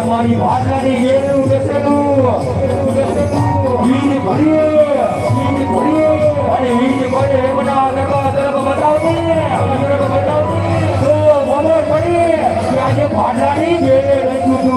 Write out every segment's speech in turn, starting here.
મારી ભાષાની ગેલું બેસેલું વીજ ભરીએ અને વીજ ભરે એમના દરબાર તરફ બતાવજે તો ખબર પડી કે આજે ભાષાની ગેલે રહેતું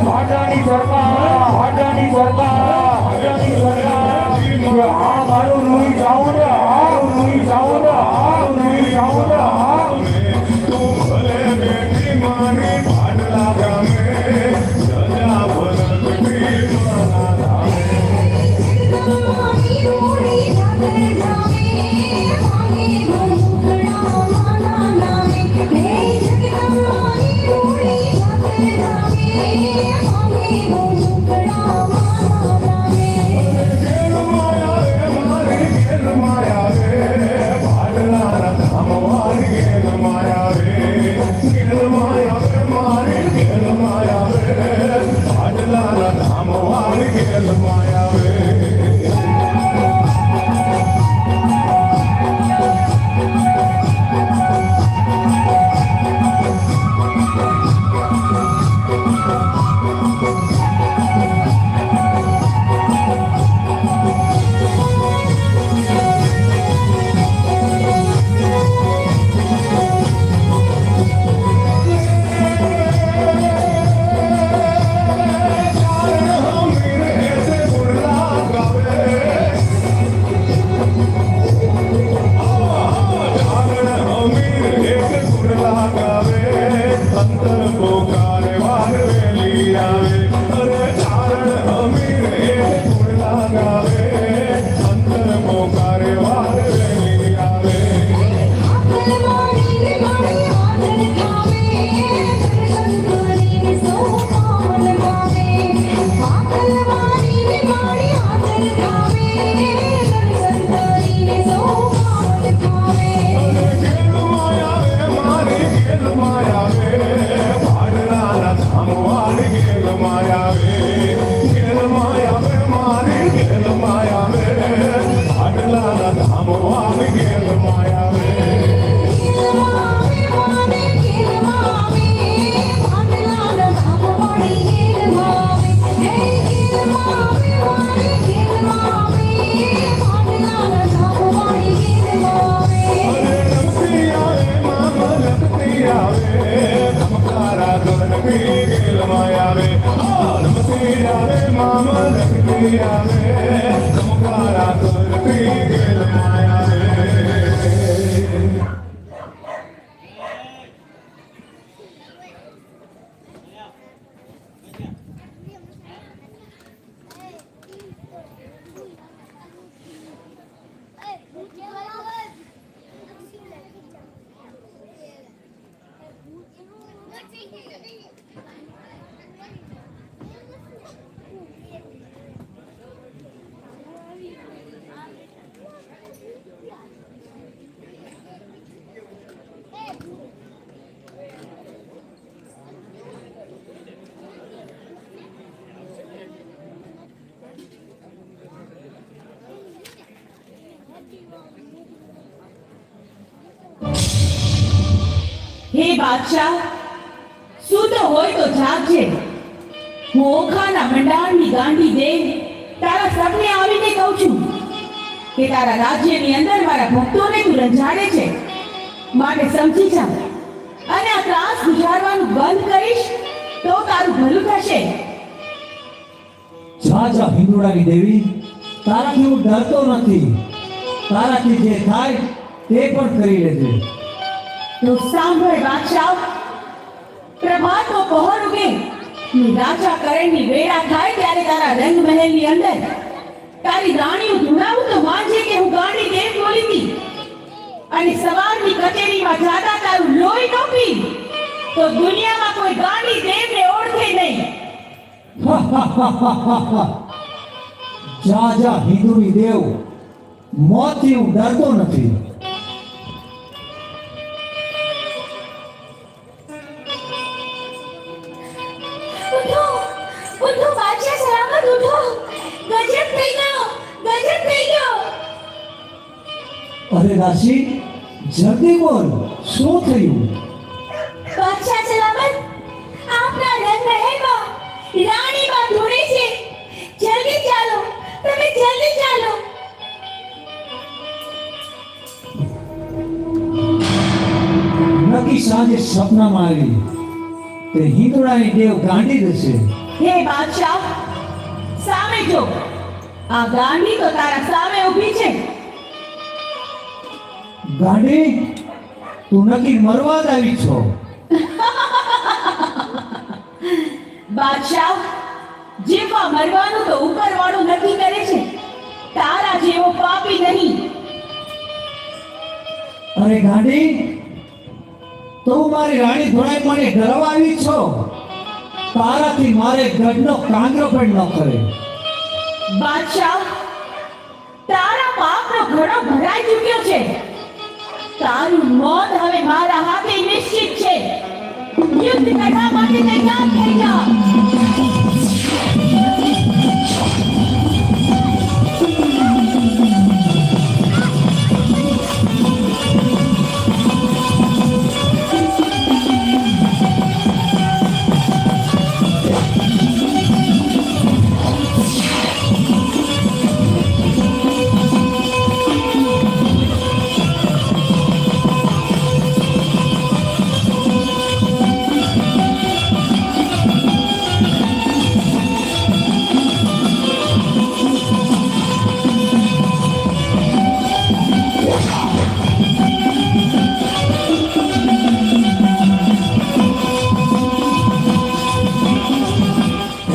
ભાષાની સરકાર આ મારું રૂઈ જાઉં ને Mama, let me be a man. Come on, હે બાદશાહ, સૂતો હોય તો જાગજે. હું ઓખાના મંડાણની ગાંડી દેવ તારા સપને આવીને કહું છું કે તારા રાજ્યની અંદર મારા ભક્તોને તું રંજાડે છે. માટે સમજી જા અને આ ત્રાસ ગુજારવાનું બંધ કરીશ તો તારું ભલું થશે. જા જા હિંદોળાની દેવી, તારાથી હું ડરતો નથી. તારાથી જે થાય તે પણ કરી લેજે. તો સાંભળ બાદશાહ, પ્રભાતનો પહોર ઉગે ને રાજા કરણની વેળા થાય ત્યારે તારા રંગમહેલની અંદર તારી રાણીઓ ધૂણાવું તો માનજે કે હું ગાંડી દેવ બોલી હતી. અને સવારની કચેરીમાં જાતા તારું લોહી ન પી તો દુનિયામાં કોઈ ગાંડી દેવને ઓળખે નહીં. જા જા હિંદુની દેવ, મોતથી હું ડરતો નથી. ઉઠો ઉઠો બાદશાહ સલામત ઉઠો. ગજબ થઈ ગયો, ગજબ થઈ ગયો. અરે રાશિ, જલ્દી બોલ, શું થયું? બાદશાહ સલામત, આપના રંગમહેલમાં રાણીમાં ધૂણે છે. જલ્દી ચાલો, તમે જલ્દી ચાલો. નક્કી સાંજે સપનામાં આવી તે હિંદોળાની દેવ ગાંડી જશે. હે બાદશાહ, સામે જો. આ ગાંડી તો તારા સામે ઊભી છે. ગાંડી, તું નક્કી મરવા જ આવી છો. બાદશાહ, જીવવા મરવાનું તો ઉપરવાળો નક્કી કરે છે, તારા જેવો પાપી નહીં. અરે ગાંડી, તું મારી રાણી ધોળાઈ મને ડરાવવા આવી છો. તારાથી મારે ગઢનો કાંગરો પણ ન કરે. બાદશાહ, તારા પાપનો ઘડો ભરાઈ ચૂક્યો છે. તારું મોત હવે મારા હાથે નિશ્ચિત છે. યુદ્ધ કરવા માટે તૈયાર થઈ જા.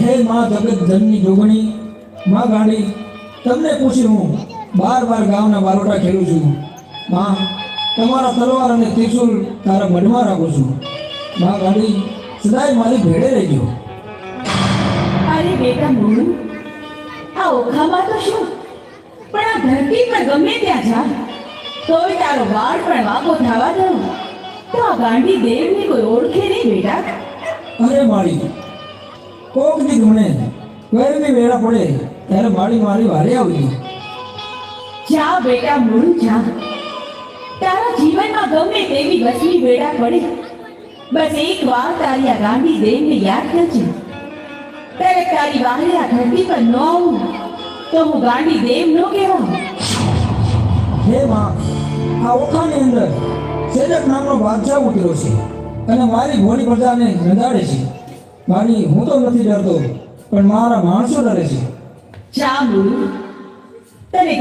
હે માં જગત જનની જોગણી, માં ગાંડી, તમને પૂછી હું બાર ગામના બારોટા ખેલું છું. માં, તમારા તલવાર અને ત્રિશુલ તારા મઢમાં રાખું છું. માં ગાંડી, સદાય મારી ભેડે રહેજો. અરે બેટા મોનુ, આ ઓખામાં તો શું, પણ આ ધરતી પર ગમે ત્યાં જા તોય તારો વાળ પણ વાંકો થવા દઉં તો આ ગાંડી દેવને કોઈ ઓળખે નહીં બેટા. અરે માળી, કોક દી ગમણે ગરમી વેળા પડે ત્યારે માળી મારી વારે આવજો. જા બેટા મોનુ જા. તારા જીવનમાં ગમે તેવી વસમી વેળા પડે, બસ એક વાર તારી આ ગાંડી દેવને યાદ કરજે. ત્યારે તારી વારે આ ધરતી પર ન આવું તો હું ગાંડી દેવ ન કહેવાઉં. હે માં, આ ઓખાની અંદર સેજક નામનો બાદશાહ ઉતર્યો છે અને મારી ભોળી પ્રજાને રંજાડે છે. મારી, હું તો નથી ડરતો, પણ મારા માણસો ડરે છે. જા મોનુ, તને